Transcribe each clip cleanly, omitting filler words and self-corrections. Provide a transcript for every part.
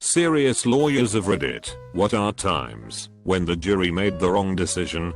Serious lawyers of Reddit, what are times when the jury made the wrong decision?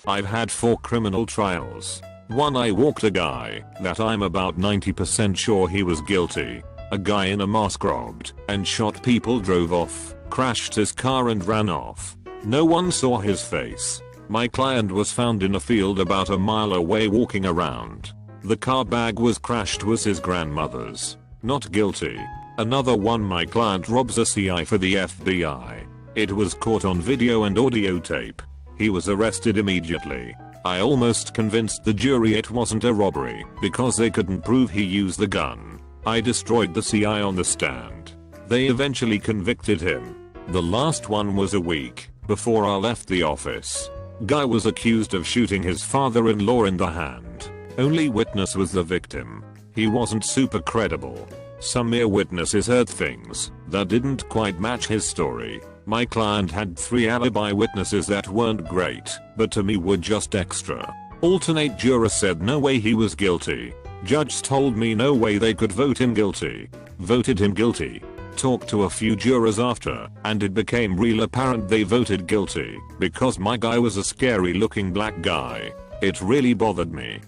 I've had 4 criminal trials. One, I walked a guy that I'm about 90% sure he was guilty. A guy in a mask robbed and shot people, drove off, crashed his car and ran off. No one saw his face. My client was found in a field about a mile away walking around. The car bag was crashed, was his grandmother's. Not guilty. Another one, my client robs a CI for the FBI. It was caught on video and audio tape. He was arrested immediately. I almost convinced the jury it wasn't a robbery because they couldn't prove he used the gun. I destroyed the CI on the stand. They eventually convicted him. The last one was a week before I left the office. Guy was accused of shooting his father-in-law in the hand. Only witness was the victim. He wasn't super credible. Some mere witnesses heard things that didn't quite match his story. My client had 3 alibi witnesses that weren't great, but to me were just extra. Alternate jurors said no way he was guilty. Judge told me no way they could vote him guilty. Voted him guilty. Talked to a few jurors after, and it became real apparent they voted guilty because my guy was a scary looking black guy. It really bothered me.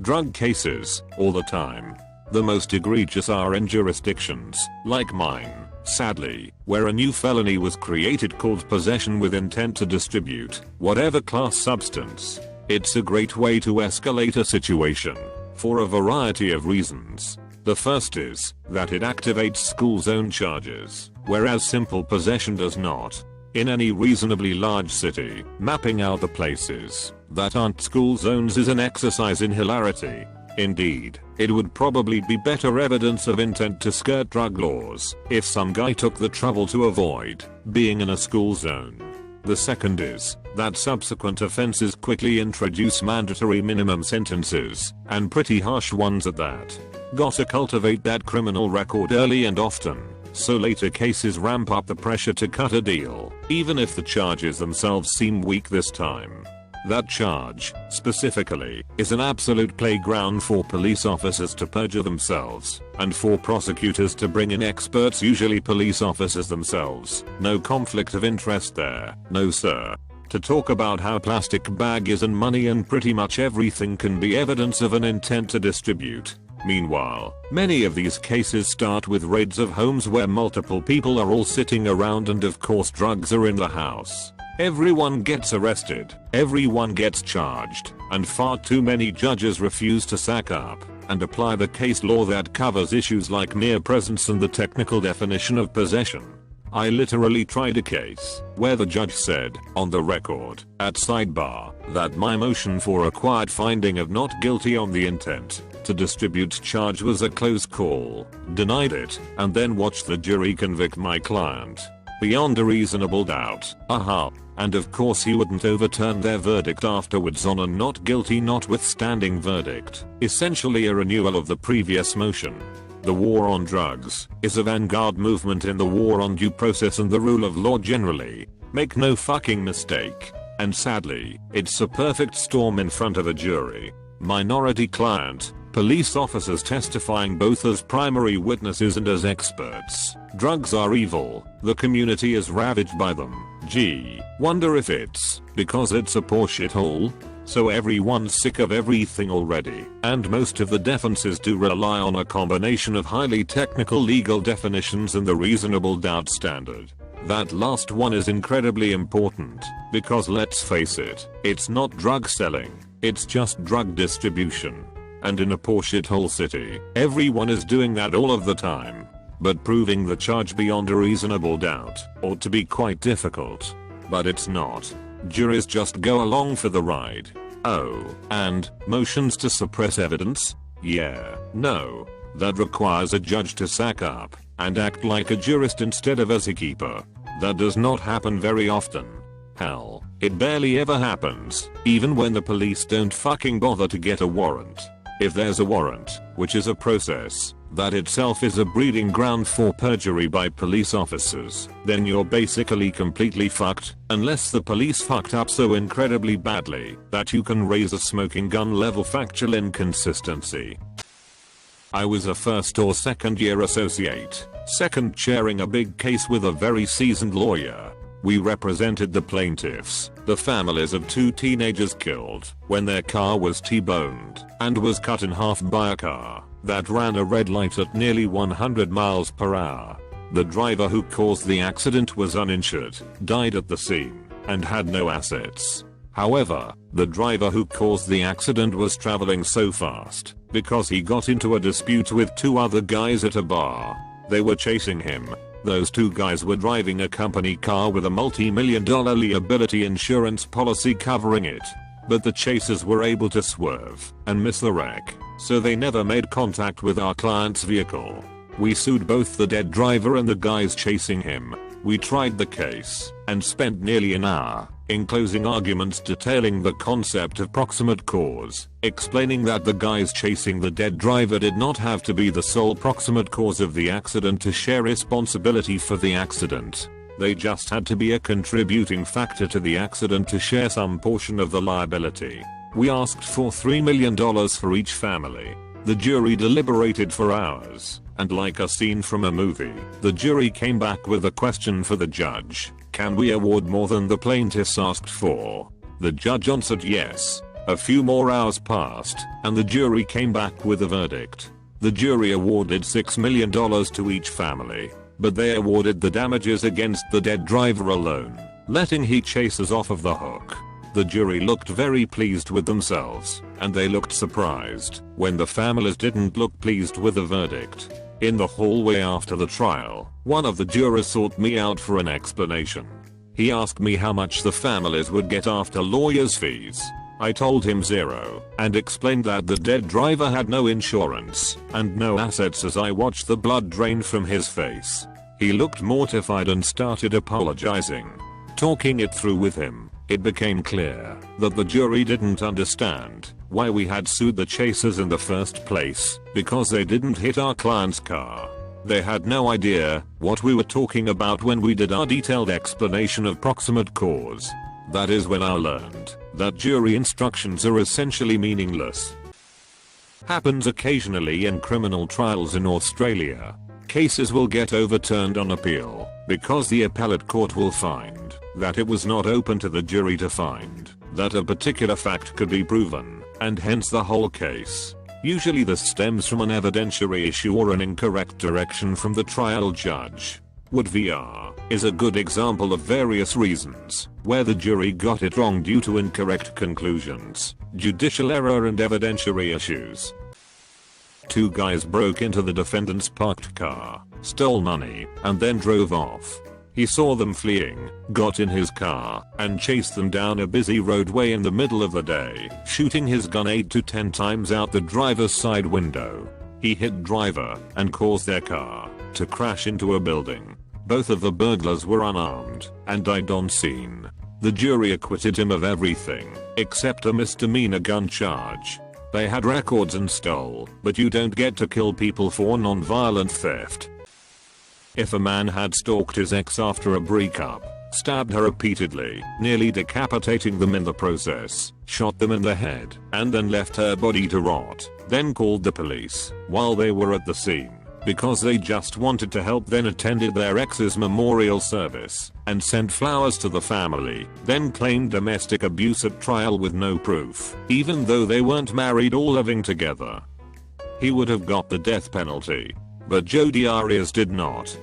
Drug cases, all the time. The most egregious are in jurisdictions like mine, sadly, where a new felony was created called possession with intent to distribute whatever class substance. It's a great way to escalate a situation for a variety of reasons. The first is that it activates school zone charges, whereas simple possession does not. In any reasonably large city, mapping out the places that aren't school zones is an exercise in hilarity. Indeed, it would probably be better evidence of intent to skirt drug laws if some guy took the trouble to avoid being in a school zone. The second is that subsequent offenses quickly introduce mandatory minimum sentences, and pretty harsh ones at that. Gotta cultivate that criminal record early and often, so later cases ramp up the pressure to cut a deal, even if the charges themselves seem weak this time. That charge, specifically, is an absolute playground for police officers to perjure themselves, and for prosecutors to bring in experts, usually police officers themselves. No conflict of interest there, no sir. To talk about how plastic bag is and money and pretty much everything can be evidence of an intent to distribute. Meanwhile, many of these cases start with raids of homes where multiple people are all sitting around and of course drugs are in the house. Everyone gets arrested, everyone gets charged, and far too many judges refuse to sack up and apply the case law that covers issues like mere presence and the technical definition of possession. I literally tried a case where the judge said, on the record, at sidebar, that my motion for a quiet finding of not guilty on the intent to distribute charge was a close call, denied it, and then watched the jury convict my client. Beyond a reasonable doubt, and of course he wouldn't overturn their verdict afterwards on a not guilty notwithstanding verdict, essentially a renewal of the previous motion. The war on drugs is a vanguard movement in the war on due process and the rule of law generally. Make no fucking mistake. And sadly, it's a perfect storm in front of a jury. Minority client, police officers testifying both as primary witnesses and as experts. Drugs are evil, the community is ravaged by them. Gee, wonder if it's because it's a poor shithole? So everyone's sick of everything already, and most of the defenses do rely on a combination of highly technical legal definitions and the reasonable doubt standard. That last one is incredibly important, because let's face it, it's not drug selling, it's just drug distribution. And in a poor shithole city, everyone is doing that all of the time. But proving the charge beyond a reasonable doubt ought to be quite difficult. But it's not. Juries just go along for the ride. Oh, and motions to suppress evidence? Yeah, no. That requires a judge to sack up and act like a jurist instead of as a keeper. That does not happen very often. Hell, it barely ever happens, even when the police don't fucking bother to get a warrant. If there's a warrant, which is a process, that itself is a breeding ground for perjury by police officers, then you're basically completely fucked, unless the police fucked up so incredibly badly that you can raise a smoking gun level factual inconsistency. I was a first or second year associate, second chairing a big case with a very seasoned lawyer. We represented the plaintiffs, the families of 2 teenagers killed when their car was T-boned and was cut in half by a car that ran a red light at nearly 100 miles per hour. The driver who caused the accident was uninjured, died at the scene, and had no assets. However, the driver who caused the accident was traveling so fast because he got into a dispute with 2 other guys at a bar. They were chasing him. Those 2 guys were driving a company car with a multi-million-dollar liability insurance policy covering it. But the chasers were able to swerve and miss the wreck, so they never made contact with our client's vehicle. We sued both the dead driver and the guys chasing him. We tried the case and spent nearly an hour in closing arguments detailing the concept of proximate cause, explaining that the guys chasing the dead driver did not have to be the sole proximate cause of the accident to share responsibility for the accident. They just had to be a contributing factor to the accident to share some portion of the liability. We asked for $3 million for each family. The jury deliberated for hours, and like a scene from a movie, the jury came back with a question for the judge. Can we award more than the plaintiffs asked for? The judge answered yes. A few more hours passed, and the jury came back with a verdict. The jury awarded $6 million to each family, but they awarded the damages against the dead driver alone, letting he chasers off of the hook. The jury looked very pleased with themselves, and they looked surprised when the families didn't look pleased with the verdict. In the hallway after the trial, one of the jurors sought me out for an explanation. He asked me how much the families would get after lawyers' fees. I told him 0, and explained that the dead driver had no insurance and no assets as I watched the blood drain from his face. He looked mortified and started apologizing. Talking it through with him, it became clear that the jury didn't understand why we had sued the chasers in the first place, because they didn't hit our client's car. They had no idea what we were talking about when we did our detailed explanation of proximate cause. That is when I learned that jury instructions are essentially meaningless. Happens occasionally in criminal trials in Australia. Cases will get overturned on appeal because the appellate court will find that it was not open to the jury to find that a particular fact could be proven, and hence the whole case. Usually this stems from an evidentiary issue or an incorrect direction from the trial judge. Wood VR is a good example of various reasons where the jury got it wrong due to incorrect conclusions, judicial error and evidentiary issues. 2 guys broke into the defendant's parked car, stole money, and then drove off. He saw them fleeing, got in his car, and chased them down a busy roadway in the middle of the day, shooting his gun 8 to 10 times out the driver's side window. He hit driver and caused their car to crash into a building. Both of the burglars were unarmed and died on scene. The jury acquitted him of everything except a misdemeanor gun charge. They had records and stole, but you don't get to kill people for non-violent theft. If a man had stalked his ex after a breakup, stabbed her repeatedly, nearly decapitating them in the process, shot them in the head, and then left her body to rot, then called the police while they were at the scene because they just wanted to help, then attended their ex's memorial service and sent flowers to the family, then claimed domestic abuse at trial with no proof, even though they weren't married or living together, he would have got the death penalty. But Jodi Arias did not.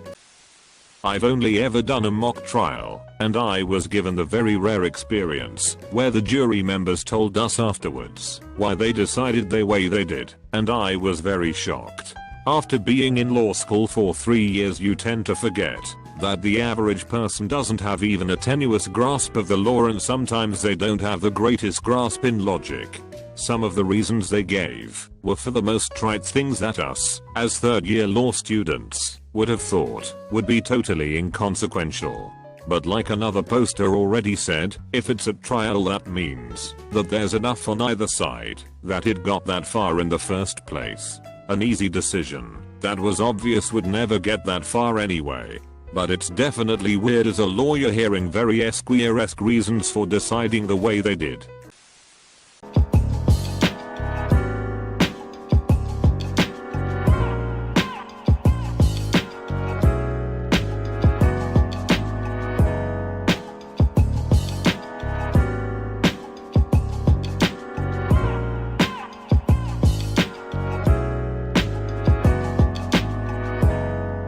I've only ever done a mock trial, and I was given the very rare experience where the jury members told us afterwards why they decided the way they did, and I was very shocked. After being in law school for 3 years, you tend to forget that the average person doesn't have even a tenuous grasp of the law, and sometimes they don't have the greatest grasp in logic. Some of the reasons they gave were for the most trite things that us, as third-year law students, would have thought would be totally inconsequential. But like another poster already said, if it's at trial, that means that there's enough on either side that it got that far in the first place. An easy decision that was obvious would never get that far anyway. But it's definitely weird as a lawyer hearing very Esquire-esque reasons for deciding the way they did.